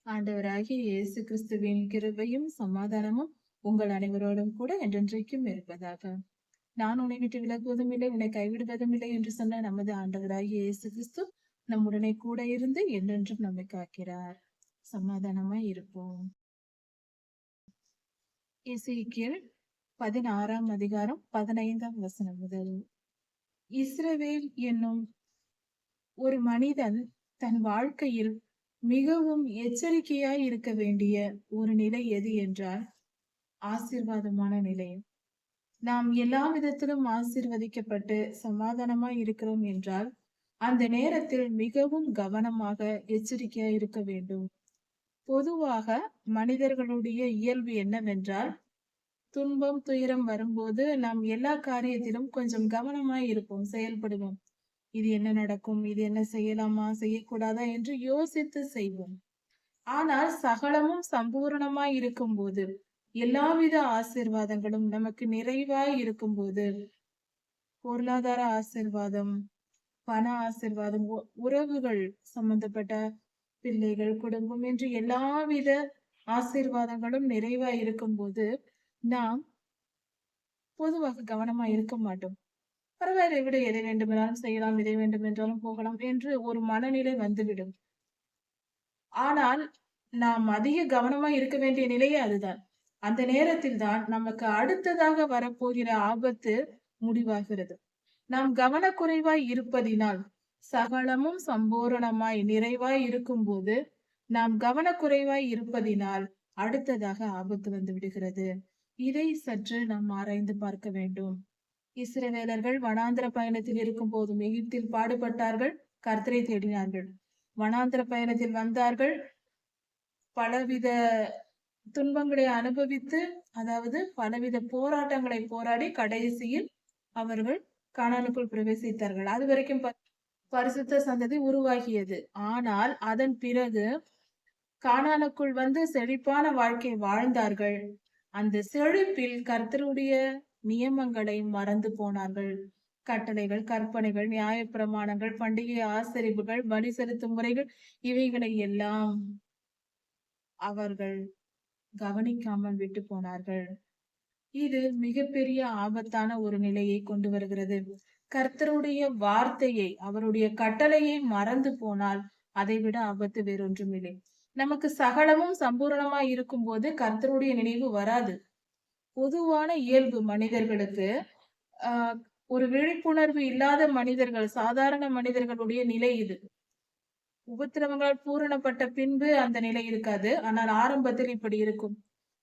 ஆண்டவராகிய இயேசு கிறிஸ்துவின் கிருபையும் சமாதானமும் உங்கள் அனைவரோடும் கூட என்றென்றைக்கும் இருப்பதாக. நான் உன்னை விட்டு விலகுவதும் இல்லை, உன்னை கைவிடுவதும் இல்லை என்று சொன்ன நமது ஆண்டவராகிய இயேசு கிறிஸ்து நம்முடனே கூட இருந்து என்றென்றும் நம்மை காக்கிறார். சமாதானமாய் இருப்போம். எசேக்கியேல் 16ஆம் அதிகாரம் 15ஆம் வசனம் முதல். இஸ்ரவேல் என்னும் ஒரு மனிதன் தன் வாழ்க்கையில் மிகவும் எச்சரிக்கையாய் இருக்க வேண்டிய ஒரு நிலை எது என்றால் ஆசீர்வாதமான நிலை. நாம் எல்லா விதத்திலும் ஆசீர்வதிக்கப்பட்டு சமாதானமாய் இருக்கிறோம் என்றால் அந்த நேரத்தில் மிகவும் கவனமாக எச்சரிக்கையாய் இருக்க வேண்டும். பொதுவாக மனிதர்களுடைய இயல்பு என்னவென்றால், துன்பம் துயரம் வரும்போது நாம் எல்லா காரியத்திலும் கொஞ்சம் கவனமாய் இருப்போம், செயல்படுவோம். இது என்ன நடக்கும், இது என்ன செய்யலாமா செய்யக்கூடாதா என்று யோசித்து செய்வோம். ஆனால் சகலமும் சம்பூரணமாய் இருக்கும்போது, எல்லாவித ஆசீர்வாதங்களும் நமக்கு நிறைவாய் இருக்கும்போது, பொருளாதார ஆசீர்வாதம், பண ஆசீர்வாதம், உறவுகள் சம்பந்தப்பட்ட பிள்ளைகள், குடும்பம் என்று எல்லாவித ஆசீர்வாதங்களும் நிறைவாய் இருக்கும்போது நாம் பொதுவாக கவனமா இருக்க மாட்டோம். பரவாயில்லை விட, எதை வேண்டுமென்றாலும் செய்யலாம், எதை வேண்டுமென்றாலும் போகலாம் என்று ஒரு மனநிலை வந்துவிடும். ஆனால் நாம் அதிக கவனமா இருக்க வேண்டிய நிலையே அதுதான். அந்த நேரத்தில் தான் நமக்கு அடுத்ததாக வரப்போகிற ஆபத்து முடிவாகிறது. நாம் கவனக்குறைவாய் இருப்பதினால், சகலமும் சம்பூரணமாய் நிறைவாய் இருக்கும்போது நாம் கவனக்குறைவாய் இருப்பதினால் அடுத்ததாக ஆபத்து வந்து விடுகிறது. இதை சற்று நாம் ஆராய்ந்து பார்க்க வேண்டும். இஸ்ரவேலர்கள் வனாந்திர பயணத்தில் இருக்கும் போதும் எகிப்தில் பாடுபட்டார்கள், கர்த்தரை தேடினார்கள். வனாந்திர பயணத்தில் வந்தார்கள், பலவித துன்பங்களை அனுபவித்து, அதாவது பலவித போராட்டங்களை போராடி கடைசியில் அவர்கள் கானானுக்குள் பிரவேசித்தார்கள். அது வரைக்கும் பரிசுத்த சந்ததி உருவாகியது. ஆனால் அதன் பிறகு கானானுக்குள் வந்து செழிப்பான வாழ்க்கை வாழ்ந்தார்கள். அந்த செழிப்பில் கர்த்தருடைய நியமங்களை மறந்து போனார்கள். கட்டளைகள், கற்பனைகள், நியாயப்பிரமாணங்கள், பண்டிகை ஆசரிப்புகள், பலி செலுத்தும் முறைகள், இவைகளை எல்லாம் அவர்கள் கவனிக்காமல் விட்டு போனார்கள். இது மிகப்பெரிய ஆபத்தான ஒரு நிலையை கொண்டு வருகிறது. கர்த்தருடைய வார்த்தையை, அவருடைய கட்டளையை மறந்து போனால் அதைவிட ஆபத்து வேறொன்றும் இல்லை. நமக்கு சகலமும் சம்பூரணமாய் இருக்கும் போது கர்த்தருடைய நினைவு வராது. பொதுவான இயல்பு மனிதர்களுக்கு, ஒரு விழிப்புணர்வு இல்லாத மனிதர்கள், சாதாரண மனிதர்களுடைய நிலை இது. உபத்திரவங்களால் பூரணப்பட்ட பின்பு அந்த நிலை இருக்காது. ஆனால் ஆரம்பத்தில் இப்படி இருக்கும்.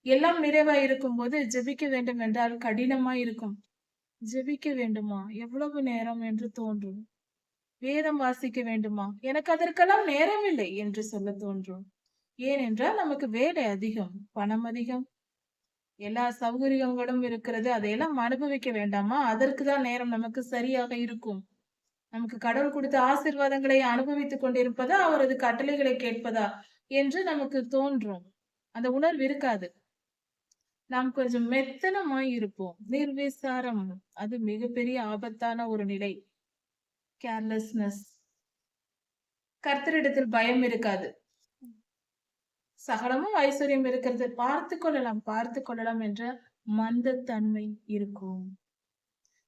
எல்லாம் நிறைவாய் இருக்கும் போது ஜெபிக்க வேண்டும் என்றால் கடினமாய் இருக்கும். ஜெபிக்க வேண்டுமா, எவ்வளவு நேரம் என்று தோன்றும். வேதம் வாசிக்க வேண்டுமா, எனக்கு அதற்கெல்லாம் நேரம் இல்லை என்று சொல்ல தோன்றும். ஏனென்றால் நமக்கு வேலை அதிகம், பணம் அதிகம், எல்லா சௌகரியங்களும் இருக்கிறது. அதையெல்லாம் அனுபவிக்க வேண்டாமா, அதற்குதான் நேரம் நமக்கு சரியாக இருக்கும். நமக்கு கடவுள் கொடுத்த ஆசீர்வாதங்களை அனுபவித்துக் கொண்டிருப்பதா, அவரது கட்டளைகளை கேட்பதா என்று நமக்கு தோன்றும். அந்த உணர்வு இருக்காது. நாம் கொஞ்சம் மெத்தனமாய் இருப்போம். நிர்விசாரம், அது மிகப்பெரிய ஆபத்தான ஒரு நிலை. கேர்லெஸ்னஸ். கர்த்தரிடத்தில் பயம் இருக்காது. சகலமும் ஐஸ்வர்யம் இருக்கிறது, பார்த்து கொள்ளலாம் என்ற மந்தத்தன்மை இருக்கும்.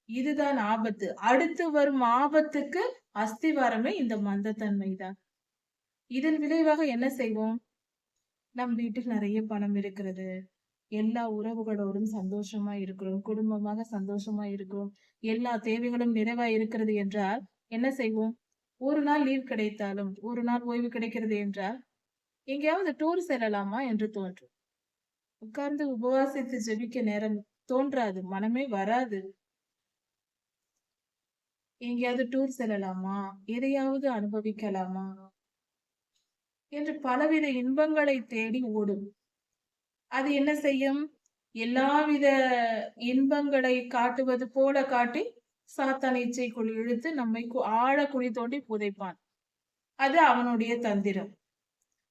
இதுதான் ஆபத்து. அடுத்து வரும் ஆபத்துக்கு அஸ்திவாரமே இந்த மந்தத்தன்மை தான். இதன் விளைவாக என்ன செய்வோம்? நம் வீட்டில் நிறைய பணம் இருக்கிறது, எல்லா உறவுகளோடும் சந்தோஷமா இருக்கிறோம், குடும்பமாக சந்தோஷமா இருக்கிறோம், எல்லா தேவைகளும் நிறைவா இருக்கிறது என்றால் என்ன செய்வோம்? ஒரு நாள் லீவ் கிடைத்தாலும், ஒரு நாள் ஓய்வு கிடைக்கிறது என்றால் எங்கேயாவது டூர் செல்லலாமா என்று தோன்றும். உட்கார்ந்து உபவாசித்து ஜெபிக்க நேரம் தோன்றாது, மனமே வராது. எங்கேயாவது டூர் செல்லலாமா, எதையாவது அனுபவிக்கலாமா என்று பலவித இன்பங்களை தேடி ஓடும். அது என்ன செய்யும்? எல்லாவித இன்பங்களை காட்டுவது போல காட்டி சாத்தான் இச்சைக்குள் இழுத்து நம்மை ஆழ குழி தோண்டி புதைப்பான். அது அவனுடைய தந்திரம்.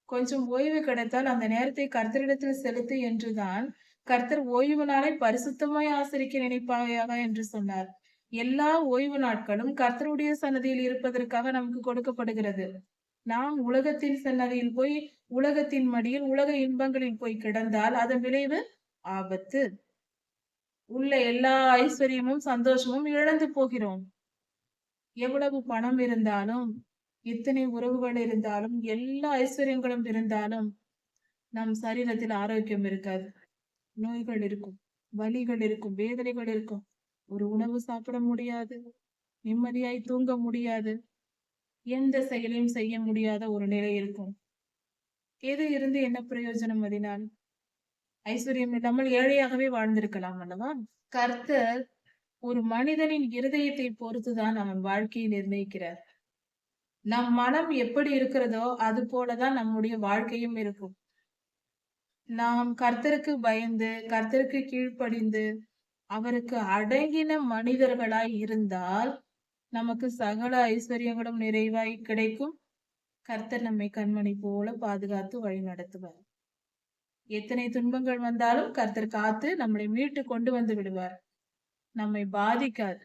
கொஞ்சம் ஓய்வு கிடைத்தால் அந்த நேரத்தை கர்த்தரிடத்தில் செலுத்து என்றுதான் கர்த்தர் ஓய்வு நாளை பரிசுத்தமாய் ஆசரிக்க நினைப்பாயாக என்று சொன்னார். எல்லா ஓய்வு நாட்களும் கர்த்தருடைய சன்னதியில் இருப்பதற்காக நமக்கு கொடுக்கப்படுகிறது. நாம் உலகத்தின் சன்னதியில் போய் உலகத்தின் மடியில் உலக இன்பங்களில் போய் கிடந்தால் அதன் விளைவு ஆபத்து. உள்ள எல்லா ஐஸ்வர்யமும் சந்தோஷமும் இழந்து போகிறோம். எவ்வளவு பணம் இருந்தாலும், எத்தனை உறவுகள் இருந்தாலும், எல்லா ஐஸ்வர்யங்களும் இருந்தாலும் நம் சரீரத்தில் ஆரோக்கியம் இருக்காது. நோய்கள் இருக்கும், வலிகள் இருக்கும், வேதனைகள் இருக்கும். ஒரு உணவு சாப்பிட முடியாது, நிம்மதியாய் தூங்க முடியாது, எந்த செயலையும் செய்ய முடியாத ஒரு நிலை இருக்கும். எது இருந்து என்ன பிரயோஜனம்? அதனால் ஐஸ்வர்யம் இல்லாமல் ஏழையாகவே வாழ்ந்திருக்கலாம் அல்லவா? கர்த்தர் ஒரு மனிதனின் இருதயத்தை பொறுத்துதான் அவன் வாழ்க்கையை நிர்ணயிக்கிறார். நம் மனம் எப்படி இருக்கிறதோ அது போலதான் நம்முடைய வாழ்க்கையும் இருக்கும். நாம் கர்த்தருக்கு பயந்து, கர்த்தருக்கு கீழ்ப்படிந்து, அவருக்கு அடங்கின மனிதர்களாய் இருந்தால் நமக்கு சகல ஐஸ்வர்யங்களும் நிறைவாய் கிடைக்கும். கர்த்தர் நம்மை கண்மணி போல பாதுகாத்து வழி நடத்துவார். எத்தனை துன்பங்கள் வந்தாலும் கர்த்தர் காத்து நம்மை மீட்டு கொண்டு வந்து விடுவார். நம்மை பாதிக்காது.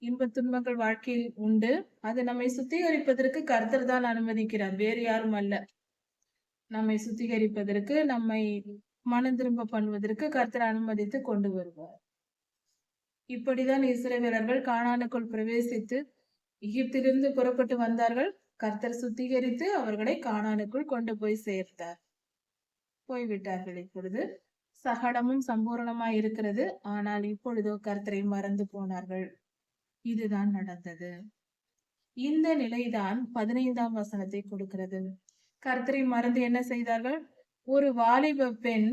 இன்ப துன்பங்கள் வாழ்க்கையில் உண்டு. அது நம்மை சுத்திகரிப்பதற்கு கர்த்தர் தான் அனுமதிக்கிறார், வேறு யாரும் அல்ல. நம்மை சுத்திகரிப்பதற்கு, நம்மை மனம் திரும்ப பண்ணுவதற்கு கர்த்தர் அனுமதித்து கொண்டு வருவார். இப்படிதான் இஸ்ரவேலர்கள் கானானுக்குள் பிரவேசித்து எகிப்திலிருந்து புறப்பட்டு வந்தார்கள். கர்த்தர் சுத்திகரித்து அவர்களை கானானுக்குள் கொண்டு போய் சேர்த்தார். போய்விட்டார்கள். இப்பொழுது சகலமும் சம்பூரணமாய் இருக்கிறது. ஆனால் இப்பொழுதோ கர்த்தரை மறந்து போனார்கள். இதுதான் நடந்தது. இந்த நிலைதான் 15ஆம் வசனத்தை கொடுக்கிறது. கர்த்தரை மறந்து என்ன செய்தார்கள்? ஒரு வாலிப பெண்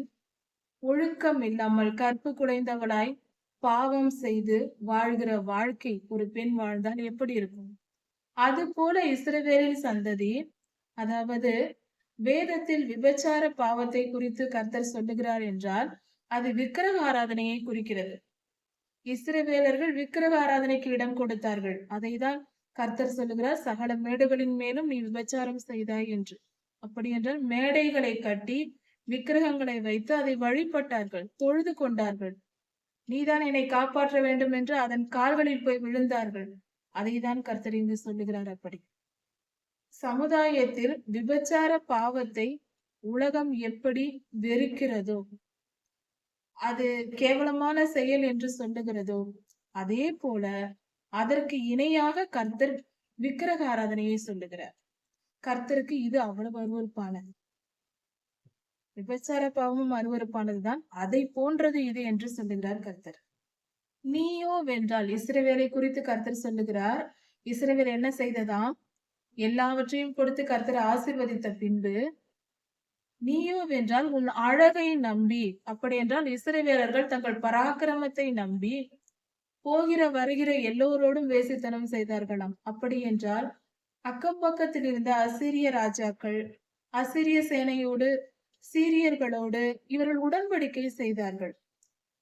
ஒழுக்கம் இல்லாமல் கற்பு குலைந்தவளாய் பாவம் செய்து வாழ்கிற வாழ்க்கை ஒரு பெண் வாழ்ந்தால் எப்படி இருக்கும்? அது போல இஸ்ரவேலின் சந்ததி, அதாவது வேதத்தில் விபச்சார பாவத்தை குறித்து கர்த்தர் சொல்லுகிறார் என்றால் அது விக்கிரக ஆராதனையை குறிக்கிறது. இஸ்ரவேலர்கள் விக்கிரக ஆராதனைக்கு இடம் கொடுத்தார்கள். அதைதான் கர்த்தர் சொல்லுகிறார், சகல மேடுகளின் மேலும் நீ விபச்சாரம் செய்தாய் என்று. அப்படி என்றால் மேடைகளை கட்டி விக்கிரகங்களை வைத்து அதை வழிபட்டார்கள், தொழுது கொண்டார்கள். நீதான் என்னை காப்பாற்ற வேண்டும் என்று அதன் கால்களில் போய் விழுந்தார்கள். அதைதான் கர்த்தர் இங்கு சொல்லுகிறார். அப்படி சமுதாயத்தில் விபச்சார பாவத்தை உலகம் எப்படி வெறுக்கிறதோ, அது கேவலமான செயல் என்று சொல்லுகிறதோ, அதே போல அதற்கு இணையாக கர்த்தர் விக்கிரக ஆராதனையை சொல்லுகிறார். கர்த்தருக்கு இது அவ்வளவு அருவருப்பானது. விபச்சார பாவமும் அருவருப்பானதுதான், அதை போன்றது இது என்று சொல்லுகிறார் கர்த்தர். நீயோ வென்றால், இஸ்ரவேலை குறித்து கர்த்தர் சொல்லுகிறார். இஸ்ரவேல் என்ன செய்ததாம்? எல்லாவற்றையும் கொடுத்து கர்த்தர் ஆசீர்வதித்த பின்பு நீயோ வென்றால் உன் அழகை நம்பி, அப்படி என்றால் இஸ்ரவேலர்கள் தங்கள் பராக்கிரமத்தை நம்பி போகிற வருகிற எல்லோரோடும் வேசித்தனம் செய்தார்களாம். அப்படி என்றால் அக்கம் பக்கத்தில் இருந்த அசீரிய ராஜாக்கள், அசீரிய சேனையோடு, சீரியர்களோடு இவர்கள் உடன்படிக்கை செய்தார்கள்.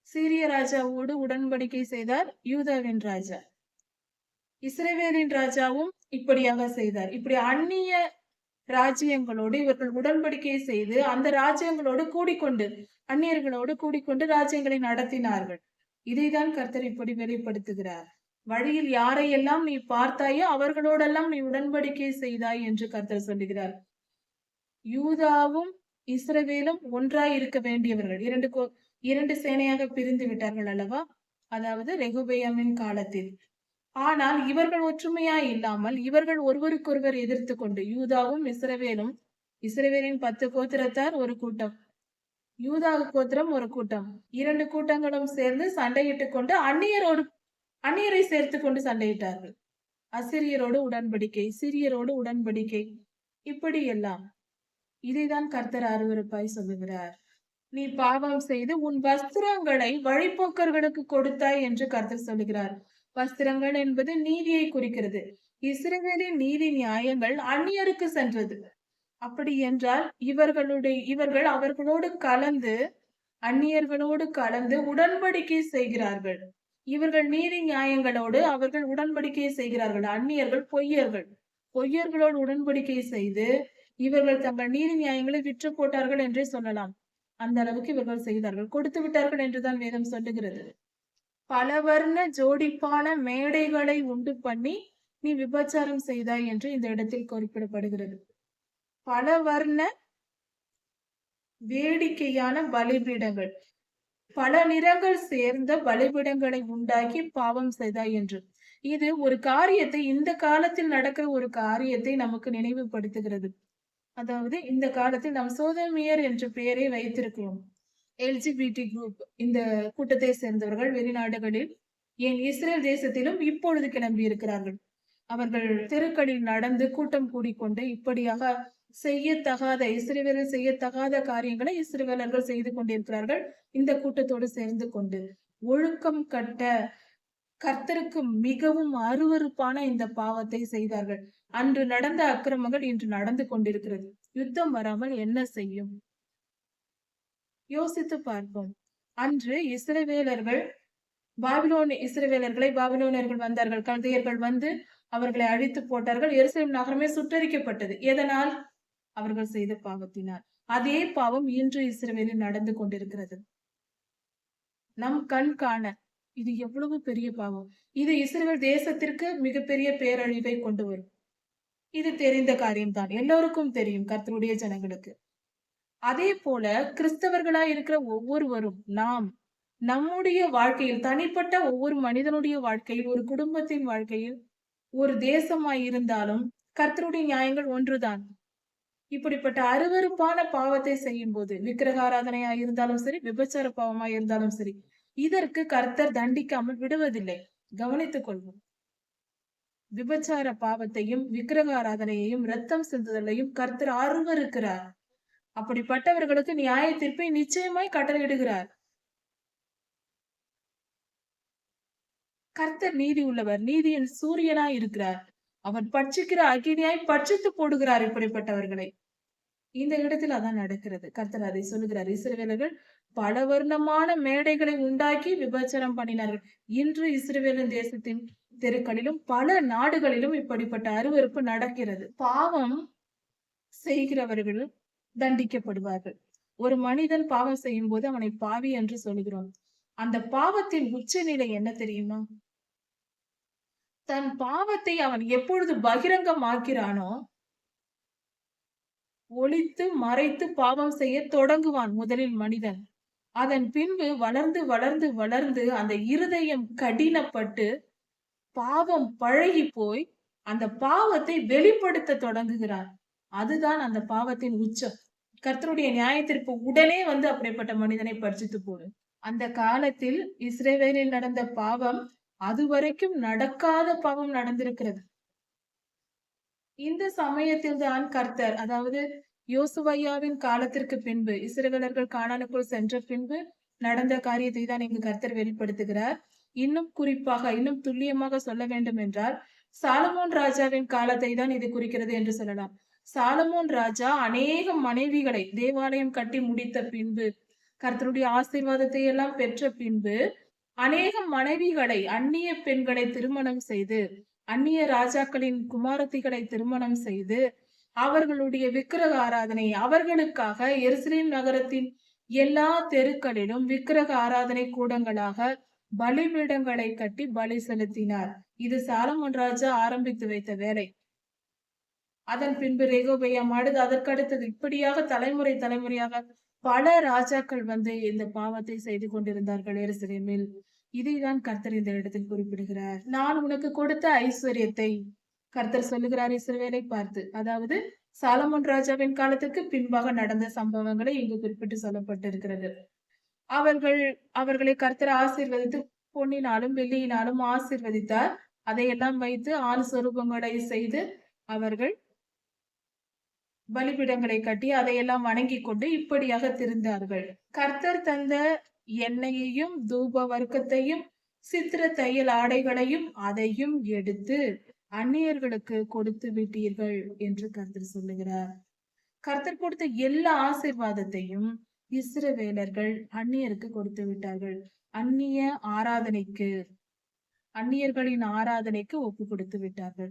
சீரிய ராஜாவோடு உடன்படிக்கை செய்தார் யூதாவின் ராஜா. இஸ்ரவேலின் ராஜாவும் இப்படியாக செய்தார். இப்படி அந்நிய ராஜ்யங்களோடு இவர்கள் உடன்படிக்கை செய்து அந்த ராஜ்யங்களோடு கூடிக்கொண்டு, அந்நியர்களோடு கூடிக்கொண்டு ராஜ்யங்களை நடத்தினார்கள். இதைதான் கர்த்தர் இப்படி வெளிப்படுத்துகிறார். வழியில் யாரையெல்லாம் நீ பார்த்தாயோ அவர்களோடெல்லாம் நீ உடன்படிக்கை செய்தாய் என்று கர்த்தர் சொல்லுகிறார். யூதாவும் இஸ்ரவேலும் ஒன்றாய் இருக்க வேண்டியவர்கள் இரண்டு சேனையாக பிரிந்து விட்டார்கள் அல்லவா? அதாவது ரெகுபெயாமின் காலத்தில். ஆனால் இவர்கள் ஒற்றுமையாய் இல்லாமல் இவர்கள் ஒருவருக்கொருவர் எதிர்த்து கொண்டு, யூதாவும் இஸ்ரவேலும், இஸ்ரவேலின் 10 கோத்திரத்தார் ஒரு கூட்டம், யூதா கோத்திரம் ஒரு கூட்டம், 2 கூட்டங்களும் சேர்ந்து சண்டையிட்டுக் கொண்டு அந்நியரை சேர்த்து கொண்டு சண்டையிட்டார்கள். அசிரியரோடு உடன்படிக்கை, சிறியரோடு உடன்படிக்கை, இப்படி எல்லாம். இதைதான் கர்த்தர் அருவருப்பாய் சொல்லுகிறார். நீ பாவம் செய்து உன் வஸ்திரங்களை வழிபோக்கர்களுக்கு கொடுத்தாய் என்று கர்த்தர் சொல்லுகிறார். வஸ்திரங்கள் என்பது நீதியை குறிக்கிறது. இஸ்ரவேலின் நீதி நியாயங்கள் அந்நியருக்கு சென்றது. அப்படி என்றால் இவர்கள் அவர்களோடு கலந்து, அந்நியர்களோடு கலந்து உடன்படிக்கை செய்கிறார்கள். இவர்கள் நீதி நியாயங்களோடு அவர்கள் உடன்படிக்கை செய்கிறார்கள். அந்நியர்கள் பொய்யர்களோடு உடன்படிக்கை செய்து இவர்கள் தங்கள் நீதி நியாயங்களை விற்று போட்டார்கள் என்றே சொல்லலாம். அந்த அளவுக்கு இவர்கள் செய்தார்கள், கொடுத்து விட்டார்கள் என்றுதான் வேதம் சொல்லுகிறது. பல வர்ண ஜோடிப்பான மேடைகளை உண்டு பண்ணி நீ விபச்சாரம் செய்தாய் என்று இந்த இடத்தில் குறிப்பிடப்படுகிறது. பல வர்ண வேடிக்கையான பலிபீடங்கள், பல நிறங்கள் சேர்ந்த பலிபீடங்களை உண்டாக்கி பாவம் செய்தாய் என்று. இது ஒரு காரியத்தை, இந்த காலத்தில் நடக்கிற ஒரு காரியத்தை நமக்கு நினைவுபடுத்துகிறது. அதாவது இந்த காலத்தில் நாம் சோதமியர் என்ற பெயரை வைத்திருக்கிறோம். எல்ஜிபிடி குரூப், இந்த கூட்டத்தை சேர்ந்தவர்கள் வெளிநாடுகளில், ஏன் இஸ்ரேல் தேசத்திலும் இப்பொழுது கிளம்பி இருக்கிறார்கள். அவர்கள் தெருக்களில் நடந்து கூட்டம் கூடிக்கொண்டு இப்படியாக செய்யத்தகாத, இஸ்ரவேலில் செய்யத்தகாத காரியங்களை இஸ்ரவேலர்கள் செய்து கொண்டிருக்கிறார்கள். இந்த கூட்டத்தோடு சேர்ந்து கொண்டு ஒழுக்கம் கட்ட கர்த்தருக்கு மிகவும் அருவருப்பான இந்த பாவத்தை செய்தார்கள். அன்று நடந்த அக்கிரமங்கள் இன்று நடந்து கொண்டிருக்கிறது. யுத்தம் வராமல் என்ன செய்யும்? யோசித்து பார்ப்போம். அன்று இஸ்ரவேலர்களை பாபிலோனியர்கள் வந்தார்கள். கல்தையர்கள் வந்து அவர்களை அழித்து போட்டார்கள். எருசலேம் நகரமே சுட்டரிக்கப்பட்டது. எதனால்? அவர்கள் செய்த பாவத்தினால். அதே பாவம் இன்று இஸ்ரவேலில் நடந்து கொண்டிருக்கிறது. நம் கண் காண இது எவ்வளவு பெரிய பாவம். இது இஸ்ரவேல் தேசத்திற்கு மிகப்பெரிய பேரழிவை கொண்டு வரும். இது தெரிந்த காரியம்தான், எல்லோருக்கும் தெரியும், கர்த்தருடைய ஜனங்களுக்கு. அதே போல கிறிஸ்தவர்களாய் இருக்கிற ஒவ்வொருவரும் நாம் நம்முடைய வாழ்க்கையில், தனிப்பட்ட ஒவ்வொரு மனிதனுடைய வாழ்க்கையில், ஒரு குடும்பத்தின் வாழ்க்கையில், ஒரு தேசமாய் இருந்தாலும் கர்த்தருடைய நியாயங்கள் ஒன்றுதான். இப்படிப்பட்ட அருவருப்பான பாவத்தை செய்யும் போது, விக்கிரக ஆராதனையா இருந்தாலும் சரி, விபச்சார பாவமாய் இருந்தாலும் சரி, இதற்கு கர்த்தர் தண்டிக்காமல் விடுவதில்லை. கவனித்துக் கொள்வோம். விபச்சார பாவத்தையும் விக்கிரக ஆராதனையையும் ரத்தம் சிந்துதலையும் கர்த்தர் அருவருக்கிறார். அப்படிப்பட்டவர்களுக்கு நியாய தீர்ப்பை நிச்சயமாய் கட்டளையிடுகிறார். கர்த்தர் நீதி உள்ளவர், நீதியின் சூரியனாய் இருக்கிறார். அவர் பட்சிக்கிற அக்கினியாய் பட்சித்து போடுகிறார் இப்படிப்பட்டவர்களை. இந்த இடத்தில் அதான் நடக்கிறது. கர்த்தர் அதை சொல்லுகிறார். இஸ்ரவேலர்கள் பல வர்ணமான மேடைகளை உண்டாக்கி விபச்சாரம் பண்ணினார்கள். இன்று இஸ்ரவேலின் தேசத்தின் தெருக்களிலும் பல நாடுகளிலும் இப்படிப்பட்ட அருவருப்பு நடக்கிறது. பாவம் செய்கிறவர்கள் தண்டிக்கப்படுவார்கள். ஒரு மனிதன் பாவம் செய்யும் போது அவனை பாவி என்று சொல்கிறோம். அந்த பாவத்தின் உச்சநிலை என்ன தெரியுமா? தன் பாவத்தை அவன் எப்பொழுது பகிரங்கமாக்கிறானோ, ஒளித்து மறைத்து பாவம் செய்ய தொடங்குவான் முதலில் மனிதன். அதன் பின்பு வளர்ந்து வளர்ந்து வளர்ந்து அந்த இருதயம் கடினப்பட்டு பாவம் பழகி போய் அந்த பாவத்தை வெளிப்படுத்த தொடங்குகிறான். அதுதான் அந்த பாவத்தின் உச்சம். கர்த்தருடைய நியாயத்திற்கு உடனே வந்து அப்படிப்பட்ட மனிதனை பரிசுத்து போடு. அந்த காலத்தில் இஸ்ரவேலில் நடந்த பாவம் அதுவரைக்கும் நடக்காத பாவம் நடந்திருக்கிறது. இந்த சமயத்தில் தான் கர்த்தர், அதாவது யோசுவையாவின் காலத்திற்கு பின்பு, இஸ்ரவேலர்கள் கானானுக்குள் சென்ற பின்பு நடந்த காரியத்தை தான் இங்கு கர்த்தர் வெளிப்படுத்துகிறார். இன்னும் குறிப்பாக, இன்னும் துல்லியமாக சொல்ல வேண்டும் என்றால், சாலமோன் ராஜாவின் காலத்தை தான் இது குறிக்கிறது என்று சொல்லலாம். சாலமோன் ராஜா அநேக மனைவிகளை தேவாலயம் கட்டி முடித்த பின்பு, கர்த்தருடைய ஆசீர்வாதத்தை எல்லாம் பெற்ற பின்பு, அநேக மனைவிகளை, அந்நிய பெண்களை திருமணம் செய்து, அந்நிய ராஜாக்களின் குமாரத்திகளை திருமணம் செய்து, அவர்களுடைய விக்கிரக ஆராதனை, அவர்களுக்காக எருசலேம் நகரத்தின் எல்லா தெருக்களிலும் விக்கிரக ஆராதனை கூடங்களாக பலிபீடங்களை கட்டி பலி செலுத்தினார். இது சாலமோன் ராஜா ஆரம்பித்து வைத்த வேலை. அதன் பின்பு ரெகோபெயாம், அதற்கடுத்தது, இப்படியாக தலைமுறை தலைமுறையாக பல ராஜாக்கள் வந்து இந்த பாவத்தை செய்து கொண்டிருந்தார்கள் எருசலேமில். இதைதான் கர்த்தர் இந்த இடத்தில் குறிப்பிடுகிறார். நான் உனக்கு கொடுத்த ஐஸ்வர்யத்தை கர்த்தர் சொல்லுகிறார் இஸ்ரவேலை பார்த்து. அதாவது சாலமோன் ராஜாவின் காலத்துக்கு பின்பாக நடந்த சம்பவங்களை இங்கு குறிப்பிட்டு சொல்லப்பட்டிருக்கிறது. அவர்களை கர்த்தர் ஆசீர்வதித்து பொன்னினாலும் வெள்ளியினாலும் ஆசீர்வதித்தார். அதையெல்லாம் வைத்து ஆண் சொரூபங்களை செய்து அவர்கள் பலிபீடங்களை கட்டி அதையெல்லாம் வணங்கி கொண்டு இப்படியாக திருந்தார்கள். கர்த்தர் தந்த எண்ணெயையும் தூப வர்க்கத்தையும் சித்திர தையல் ஆடைகளையும் அதையும் எடுத்து அந்நியர்களுக்கு கொடுத்து விட்டீர்கள் என்று கர்த்தர் சொல்லுகிறார். கர்த்தர் கொடுத்த எல்லா ஆசீர்வாதத்தையும் இஸ்ரவேலர்கள் அந்நியருக்கு கொடுத்து விட்டார்கள். அந்நியர்களின் ஆராதனைக்கு ஒப்பு கொடுத்து விட்டார்கள்.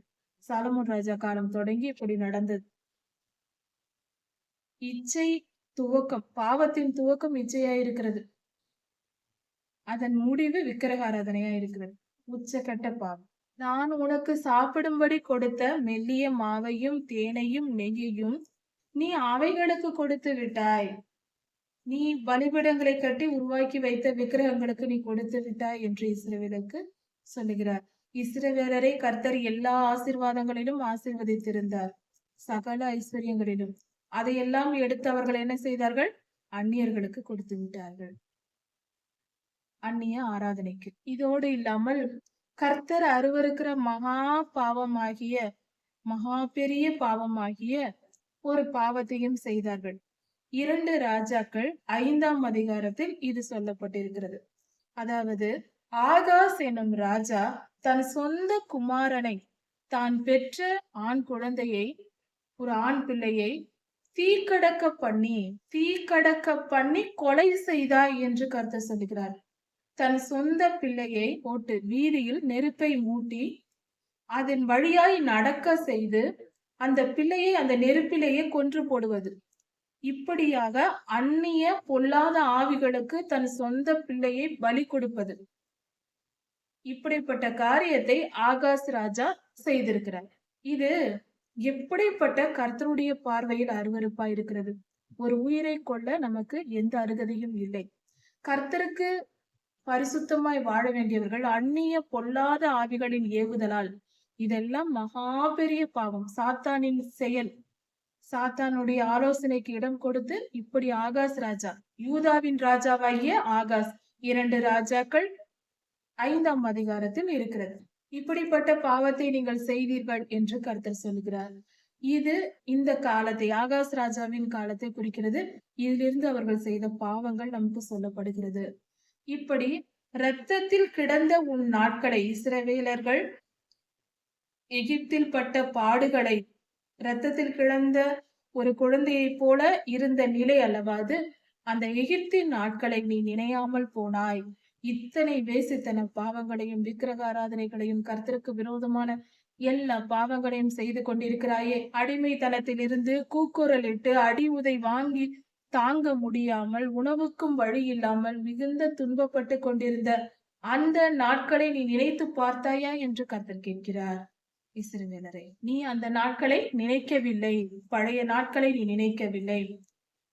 சாலமோன் ராஜா காலம் தொடங்கி இப்படி நடந்தது. இச்சை துவக்கம், பாவத்தின் துவக்கம் இச்சையா இருக்கிறது. அதன் முடிவு விக்கிரக ஆராதனையா இருக்கிறது. உச்சகட்ட பாவம். நான் உனக்கு சாப்பிடும்படி கொடுத்த மெல்லிய மாவையும் தேனையும் நெய்யையும் நீ அவைகளுக்கு கொடுத்து விட்டாய். நீ பலிபீடங்களை கட்டி உருவாக்கி வைத்த விக்கிரகங்களுக்கு நீ கொடுத்து விட்டாய் என்று இஸ்ரவேலுக்கு சொல்லுகிறார். இஸ்ரவேலரை கர்த்தர் எல்லா ஆசீர்வாதங்களிலும் ஆசீர்வதித்திருந்தார், சகல ஐஸ்வர்யங்களிலும். அதையெல்லாம் எடுத்து அவர்கள் என்ன செய்தார்கள்? அந்நியர்களுக்கு கொடுத்து விட்டார்கள், அந்நிய ஆராதனைக்கு. இதோடு இல்லாமல் கர்த்தர் அருவருக்கிற மகா பெரிய பாவமாகிய ஒரு பாவத்தையும் செய்தார்கள். 2 ராஜாக்கள் 5ஆம் அதிகாரத்தில் இது சொல்லப்பட்டிருக்கிறது. அதாவது ஆகாஸ் என்னும் ராஜா தன் சொந்த குமாரனை, தான் பெற்ற ஆண் குழந்தையை, ஒரு ஆண் பிள்ளையை தீக்கடக்க பண்ணி கொலை செய்தாய் என்று கர்த்தர் சொல்லுகிறார். தன் சொந்த பிள்ளையை போட்டு வீதியில் நெருப்பை மூட்டி அதன் வழியாய் நடக்க செய்து அந்த பிள்ளையை அந்த நெருப்பிலேயே கொன்று போடுவது. இப்படியாக அந்நிய பொல்லாத ஆவிகளுக்கு தன் சொந்த பிள்ளையை பலி கொடுப்பது. இப்படிப்பட்ட காரியத்தை ஆகாஸ் ராஜா செய்திருக்கிறார். இது எப்படிப்பட்ட கர்த்தருடைய பார்வையில் அருவருப்பா இருக்கிறது. ஒரு உயிரை கொள்ள நமக்கு எந்த அருகதையும் இல்லை. கர்த்தருக்கு பரிசுத்தமாய் வாழ வேண்டியவர்கள் அந்நிய பொல்லாத ஆவிகளின் ஏவுதலால், இதெல்லாம் மகா பெரிய பாவம், சாத்தானின் செயல். சாத்தானுடைய ஆலோசனைக்கு இடம் கொடுத்து இப்படி ஆகாஸ் ராஜா, யூதாவின் ராஜாவாகிய ஆகாஸ், 2 ராஜாக்கள் 5ஆம் அதிகாரத்தில் இருக்கிறது. இப்படிப்பட்ட பாவத்தை நீங்கள் செய்தீர்கள் என்று கர்த்தர் சொல்கிறார். இது இந்த காலத்தை, ஆகாஸ் ராஜாவின் காலத்தை குறிக்கிறது. இதிலிருந்து அவர்கள் செய்த பாவங்கள் நமக்கு சொல்லப்படுகிறது. இப்படி இரத்தத்தில் கிடந்த உன் நாட்களை, இஸ்ரவேலர்கள் எகிப்தில் பட்ட பாடுகளை, இரத்தத்தில் கிடந்த ஒரு குழந்தையை போல இருந்த நிலை அல்லவாது, அந்த எகிப்தின் நாட்களை நீ நினையாமல் போனாய். இத்தனை வேசித்தன பாவங்களையும் விக்கிரக ஆராதனைகளையும் கர்த்தருக்கு விரோதமான எல்லா பாவங்களையும் செய்து கொண்டிருக்கிறாயே. அடிமைத்தனத்தில் இருந்து கூக்குரலிட்டு அடி உதை வாங்கி தாங்க முடியாமல், உணவுக்கும் வழி இல்லாமல் மிகுந்த துன்பப்பட்டு கொண்டிருந்த அந்த நாட்களை நீ நினைத்து பார்த்தாயா என்று கர்த்தர் கேட்கிறார். இஸ்ரவேலரே, நீ அந்த நாட்களை நினைக்கவில்லை, பழைய நாட்களை நீ நினைக்கவில்லை.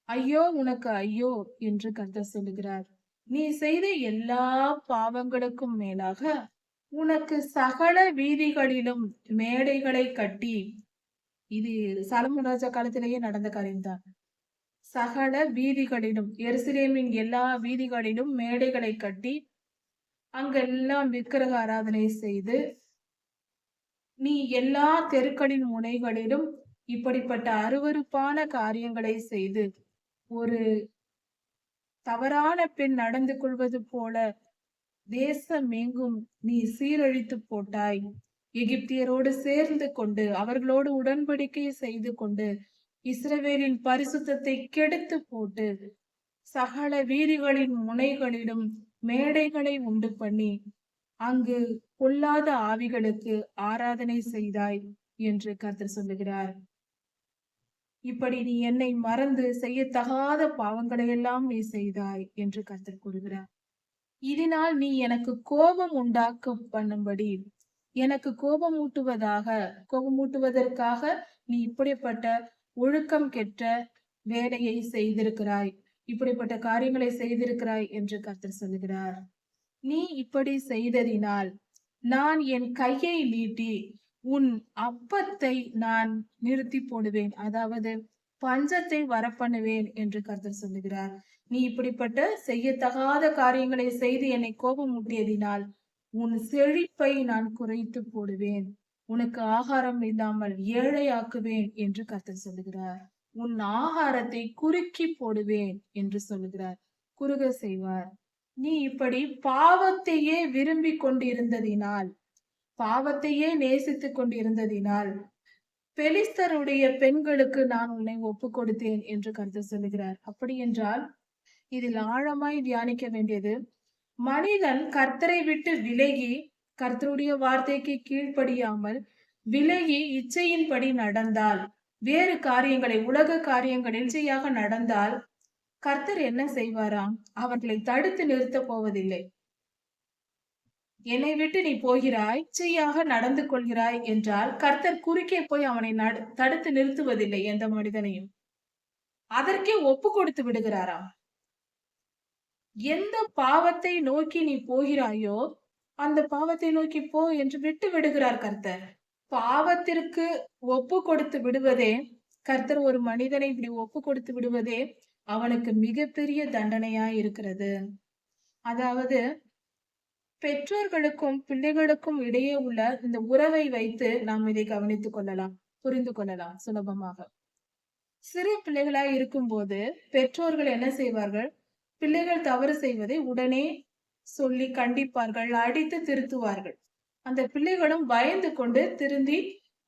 ஐயோ உனக்கு ஐயோ என்று கர்த்தர் சொல்லுகிறார். நீ செய்த எல்லா பாவங்களுக்கும் மேலாக உனக்கு சகல வீதிகளிலும் மேடைகளை கட்டி, இது சாலமோன் ராஜா காலத்திலேயே நடந்த காரியம்தான். சகல வீதிகளிலும், எருசலேமின் எல்லா வீதிகளிலும் மேடைகளை கட்டி அங்கெல்லாம் விக்கிரக ஆராதனை செய்து, நீ எல்லா தெருக்களின் முனைகளிலும் இப்படிப்பட்ட அருவருப்பான காரியங்களை செய்து, ஒரு தவறான பெண் நடந்து கொள்வது போல தேசம் எங்கும் நீ சீரழித்து போட்டாய். எகிப்தியரோடு சேர்ந்து கொண்டு, அவர்களோடு உடன்படிக்கை செய்து கொண்டு, இஸ்ரவேலின் பரிசுத்தத்தை கெடுத்து போட்டு, சகல வீதிகளின் முனைகளிலும் மேடைகளை உண்டு பண்ணி அங்கு பொல்லாத ஆவிகளுக்கு ஆராதனை செய்தாய் என்று கர்த்தர் சொல்லுகிறார். இப்படி நீ என்னை மறந்து செய்யத்தகாத பாவங்களை எல்லாம் நீ செய்தாய் என்று கர்த்தர் கூறுகிறார். இதனால் நீ எனக்கு கோபம் உண்டாக்க பண்ணும்படி, எனக்கு கோபமூட்டுவதற்காக நீ இப்படிப்பட்ட ஒழுக்கம் கெட்ட வேலையை செய்திருக்கிறாய், இப்படிப்பட்ட காரியங்களை செய்திருக்கிறாய் என்று கர்த்தர் சொல்லுகிறார். நீ இப்படி செய்ததினால் நான் என் கையை நீட்டி உன் அப்பத்தை நான் நிறுத்தி போடுவேன், அதாவது பஞ்சத்தை வரப்பண்ணுவேன் என்று கர்த்தர் சொல்லுகிறார். நீ இப்படிப்பட்ட செய்யத்தகாத காரியங்களை செய்து என்னை கோபம் ஊட்டியதினால் உன் செழிப்பை நான் குறைத்து போடுவேன், உனக்கு ஆகாரம் இல்லாமல் ஏழையாக்குவேன் என்று கர்த்தர் சொல்லுகிறார். உன் ஆகாரத்தை குறுக்கி போடுவேன் என்று சொல்லுகிறார், குறுக செய்வார். நீ இப்படி பாவத்தையே விரும்பி கொண்டிருந்ததினால், பாவத்தையே நேசித்துக் கொண்டிருந்ததினால் பெலிஸ்தருடைய பெண்களுக்கு நான் உன்னை ஒப்பு கொடுத்தேன் என்று கர்த்தர் சொல்லுகிறார். அப்படி என்றால் இதில் ஆழமாய் தியானிக்க வேண்டியது, மனிதன் கர்த்தரை விட்டு விலகி, கர்த்தருடைய வார்த்தைக்கு கீழ்ப்படியாமல் விலகி இச்சையின்படி நடந்தால், வேறு காரியங்களை, உலக காரியங்களில் இச்சையாக நடந்தால் கர்த்தர் என்ன செய்வாராம்? அவர்களை தடுத்து நிறுத்த போவதில்லை. என்னை விட்டு நீ போகிறாய், இச்சையாக நடந்து கொள்கிறாய் என்றால் கர்த்தர் குறுக்கே போய் அவனை தடுத்து நிறுத்துவதில்லை எந்த மனிதனையும். அதற்கே ஒப்பு கொடுத்து விடுகிறாராம். எந்த பாவத்தை நோக்கி நீ போகிறாயோ அந்த பாவத்தை நோக்கி போ என்று விட்டு விடுகிறார் கர்த்தர். பாவத்திற்கு ஒப்பு கொடுத்து விடுவதே, கர்த்தர் ஒரு மனிதனை இப்படி ஒப்பு கொடுத்து விடுவதே அவனுக்கு மிகப்பெரிய தண்டனையா இருக்கிறது. அதாவது பெற்றோர்களுக்கும் பிள்ளைகளுக்கும் இடையே உள்ள இந்த உறவை வைத்து நாம் இதை கவனித்துக் கொள்ளலாம், புரிந்து கொள்ளலாம் சுலபமாக. சிறு பிள்ளைகளாய் இருக்கும்போது பெற்றோர்கள் என்ன செய்வார்கள்? பிள்ளைகள் தவறு செய்வதை உடனே சொல்லி கண்டிப்பார்கள், அடித்து திருத்துவார்கள். அந்த பிள்ளைகளும் பயந்து கொண்டு திருந்தி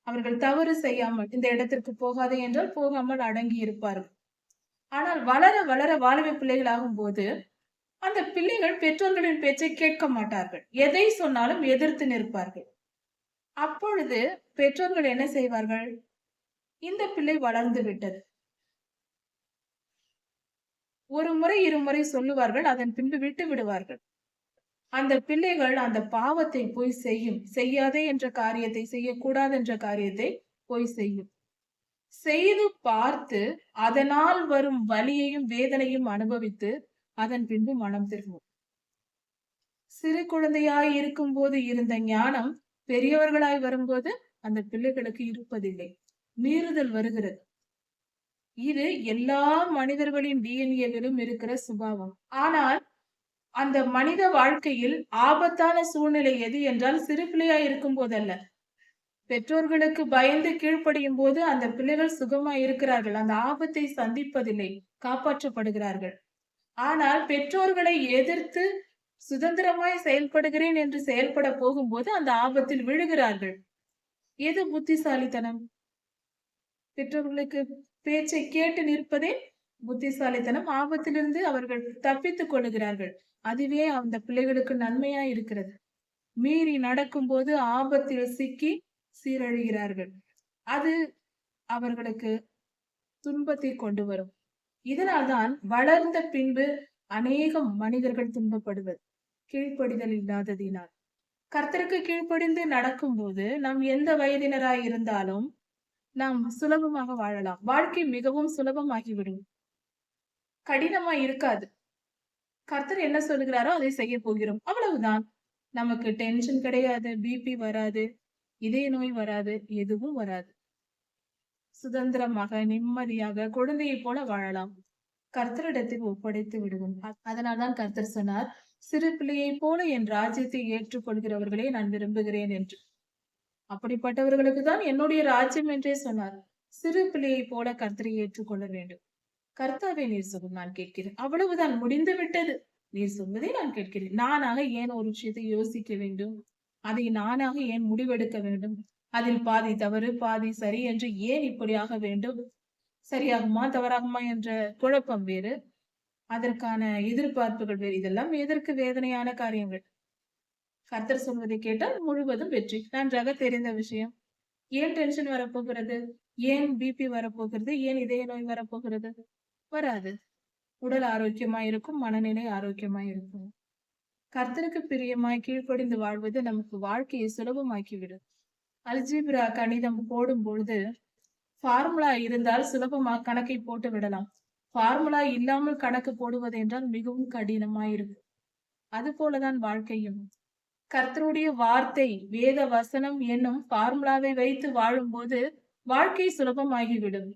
அவர்கள் தவறு செய்யாமல், இந்த இடத்திற்கு போகாதே என்றால் போகாமல் அடங்கி இருப்பார்கள். ஆனால் வளர வளர வாலிப பிள்ளைகள் ஆகும் போது அந்த பிள்ளைகள் பெற்றோர்களின் பேச்சை கேட்க மாட்டார்கள், எதை சொன்னாலும் எதிர்த்து நிற்பார்கள். அப்பொழுது பெற்றோர்கள் என்ன செய்வார்கள்? இந்த பிள்ளை வளர்ந்து விட்டது, ஒரு முறை இருமுறை சொல்லுவார்கள், அதன் பின்பு விட்டு விடுவார்கள். அந்த பிள்ளைகள் அந்த பாவத்தை போய் செய்யும், செய்யாதே என்ற காரியத்தை, செய்யக்கூடாது என்ற காரியத்தை போய் செய்யும். செய்து பார்த்து அதனால் வரும் வலியையும் வேதனையும் அனுபவித்து அதன் பின்பு மனம் திரும்பும். சிறு குழந்தையாய் இருக்கும் போது இருந்த ஞானம் பெரியவர்களாய் வரும்போது அந்த பிள்ளைகளுக்கு இருப்பதில்லை, மீறுதல் வருகிறது. இது எல்லா மனிதர்களின் டிஎன்ஏவிலும் இருக்கிற சுபாவம். ஆனால் அந்த மனித வாழ்க்கையில் ஆபத்தான சூழ்நிலை எது என்றால் சிறு பிள்ளையாய் இருக்கும் போதல்ல, பெற்றோர்களுக்கு பயந்து கீழ்ப்படியும் போது அந்த பிள்ளைகள் சுகமாய் இருக்கிறார்கள், அந்த ஆபத்தை சந்திப்பதில்லை, காப்பாற்றப்படுகிறார்கள். ஆனால் பெற்றோர்களை எதிர்த்து சுதந்திரமாய் செயல்படுகிறேன் என்று செயல்பட போகும்போது அந்த ஆபத்தில் விழுகிறார்கள். எது புத்திசாலித்தனம்? பெற்றோர்களுக்கு பேச்சை கேட்டு நிற்பதே புத்திசாலித்தனம். ஆபத்திலிருந்து அவர்கள் தப்பித்துக் கொள்ளுகிறார்கள். அதுவே அந்த பிள்ளைகளுக்கு நன்மையா இருக்கிறது. மீறி நடக்கும் போது ஆபத்தில் சிக்கி சீரழிகிறார்கள். அது அவர்களுக்கு துன்பத்தை கொண்டு வரும். இதனால்தான் வளர்ந்த பின்பு அநேகம் மனிதர்கள் துன்பப்படுவது கீழ்ப்படிதல் இல்லாததினால். கர்த்தருக்கு கீழ்ப்படிந்து நடக்கும் போது நாம் எந்த வயதினராய் இருந்தாலும் நாம் சுலபமாக வாழலாம். வாழ்க்கை மிகவும் சுலபமாகிவிடும், கடினமா இருக்காது. கர்த்தர் என்ன சொல்லுகிறாரோ அதை செய்ய போகிறோம், அவ்வளவுதான். நமக்கு டென்ஷன் கிடையாது, பிபி வராது, இதய நோய் வராது, எதுவும் வராது. சுதந்திரமாக நிம்மதியாக குழந்தையை போல வாழலாம். கர்த்தரிடத்தில் ஒப்படைத்து விடுவோம். அதனால்தான் கர்த்தர் சொன்னார், சிறு பிள்ளையை போல என் ராஜ்யத்தை ஏற்றுக்கொள்கிறவர்களே நான் விரும்புகிறேன் என்று. அப்படிப்பட்டவர்களுக்கு தான் என்னுடைய ராஜ்யம் என்றே சொன்னார். சிறு பிள்ளையை போல கர்த்தரை ஏற்றுக்கொள்ள வேண்டும். கர்த்தாவே நீர் சொல்லும் நான் கேட்கிறேன், அவ்வளவுதான், முடிந்து விட்டது. நீர் சொல்வதை நான் கேட்கிறேன். நானாக ஏன் ஒரு விஷயத்தை யோசிக்க வேண்டும்? அதை நானாக ஏன் முடிவெடுக்க வேண்டும்? அதில் பாதி தவறு பாதி சரி என்று ஏன் இப்படியாக வேண்டும்? சரியாகுமா தவறாகுமா என்ற குழப்பம் வேறு, அதற்கான எதிர்பார்ப்புகள் வேறு. இதெல்லாம் எதற்கு வேதனையான காரியங்கள்? கர்த்தர் சொல்வதை கேட்டால் முழுவதும் வெற்றி, நன்றாக தெரிந்த விஷயம். ஏன் டென்ஷன் வரப்போகிறது? ஏன் பிபி வரப்போகிறது? ஏன் இதய நோய் வரப்போகிறது? வராது. உடல் ஆரோக்கியமாய் இருக்கும், மனநிலை ஆரோக்கியமாய் இருக்கும். கர்த்தருக்கு பிரியமாய் கீழ்ப்படிந்து வாழ்வது நமக்கு வாழ்க்கையை சுலபமாக்கிவிடும். அல்ஜீப்ரா கணிதம் போடும் பொழுது ஃபார்முலா இருந்தால் சுலபமாக கணக்கை போட்டு விடலாம். ஃபார்முலா இல்லாமல் கணக்கு போடுவது என்றால் மிகவும் கடினமாயிருக்கும். அது போலதான் வாழ்க்கையும். கர்த்தருடைய வார்த்தை வேத வசனம் என்னும் ஃபார்முலாவை வைத்து வாழும்போது வாழ்க்கை சுலபமாகிவிடும்.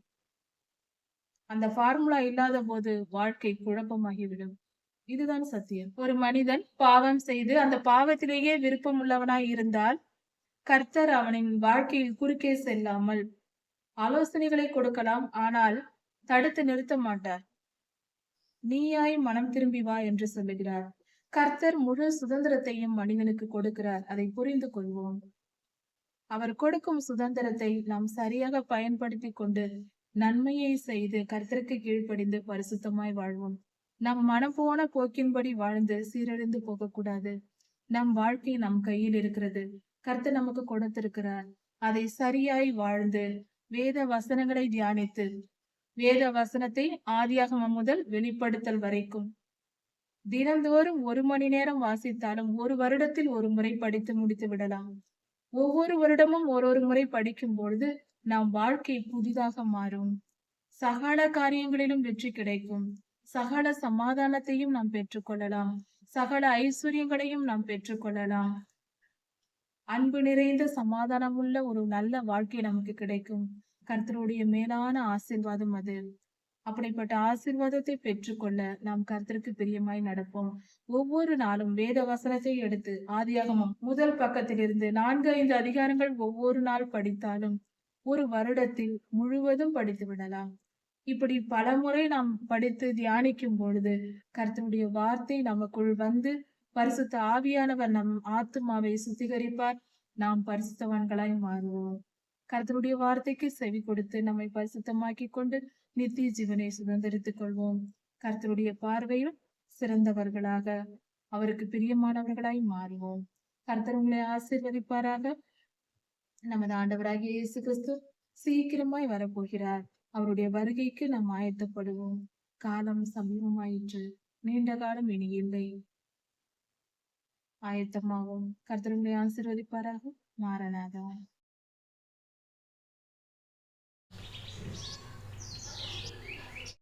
அந்த ஃபார்முலா இல்லாத போது வாழ்க்கை குழப்பமாகிவிடும். இதுதான் சத்தியம். ஒரு மனிதன் பாவம் செய்து அந்த பாவத்திலேயே விருப்பம் உள்ளவனாய் இருந்தால் கர்த்தர் அவனின் வாழ்க்கையில் குறுக்கே செல்லாமல் ஆலோசனைகளை கொடுக்கலாம், ஆனால் தடுத்து நிறுத்த மாட்டார். நீயாய் மனம் திரும்பி வா என்று சொல்லுகிறார். கர்த்தர் முழு சுதந்திரத்தையும் மனிதனுக்கு கொடுக்கிறார், அதை புரிந்து கொள்வோம். அவர் கொடுக்கும் சுதந்திரத்தை நாம் சரியாக பயன்படுத்தி கொண்டு நன்மையை செய்து கர்த்தருக்கு கீழ்ப்படிந்து பரிசுத்தமாய் வாழ்வோம். நம் மனம் போன போக்கின்படி வாழ்ந்து சீரழிந்து போகக்கூடாது. நம் வாழ்க்கை நம் கையில் இருக்கிறது, கர்த்தர் நமக்கு கொடுத்திருக்கிறார். அதை சரியாய் வாழ்ந்து வேத வசனங்களை தியானித்து, வேத வசனத்தை ஆதியாகமம் முதல் வெளிப்படுத்தல் வரைக்கும் தினந்தோறும் 1 மணி நேரம் வாசித்தாலும் 1 வருடத்தில் 1 முறை படித்து முடித்து விடலாம். ஒவ்வொரு வருடமும் ஒரு முறை படிக்கும் பொழுது நம் வாழ்க்கை புதிதாக மாறும். சகல காரியங்களிலும் வெற்றி கிடைக்கும். சகல சமாதானத்தையும் நாம் பெற்றுக்கொள்ளலாம். சகல ஐஸ்வர்யங்களையும் நாம் பெற்றுக்கொள்ளலாம். அன்பு நிறைந்த சமாதானமுள்ள ஒரு நல்ல வாழ்க்கை நமக்கு கிடைக்கும். கர்த்தருடைய மேலான ஆசீர்வாதம் அது. அப்படிப்பட்ட ஆசீர்வாதத்தை பெற்றுக்கொள்ள நாம் கர்த்தருக்கு பிரியமாய் நடப்போம். ஒவ்வொரு நாளும் வேத வசனத்தை எடுத்து ஆதியாகமம் முதல் பக்கத்திலிருந்து 4, 5 அதிகாரங்கள் ஒவ்வொரு நாள் படித்தாலும் 1 வருடத்தில் முழுவதும் படித்து விடலாம். இப்படி பலமுறை நாம் படித்து தியானிக்கும் பொழுது கர்த்தருடைய வார்த்தை நமக்குள் வந்து பரிசுத்த ஆவியானவர் நம் ஆத்துமாவை சுத்திகரிப்பார். நாம் பரிசுத்தவான்களாய் மாறுவோம். கர்த்தருடைய வார்த்தைக்கு செவி கொடுத்து நம்மை பரிசுத்தமாக்கிக் கொண்டு நித்திய ஜீவனை சுதந்திரித்துக் கொள்வோம். கர்த்தருடைய பார்வையில் சிறந்தவர்களாக, அவருக்கு பிரியமானவர்களாய் மாறுவோம். கர்த்தர் உங்களை ஆசீர்வதிப்பாராக. நமது ஆண்டவராகிய இயேசு கிறிஸ்து சீக்கிரமாய் வரப்போகிறார். அவருடைய வருகைக்கு நாம் ஆயத்தப்படுவோம். காலம் சமீபமாயிற்று. நீண்ட காலம் இனி இல்லை. ஆயத்தமாவோம். கர்த்தர் உங்களை ஆசீர்வதிப்பாராக. மாரநாதா.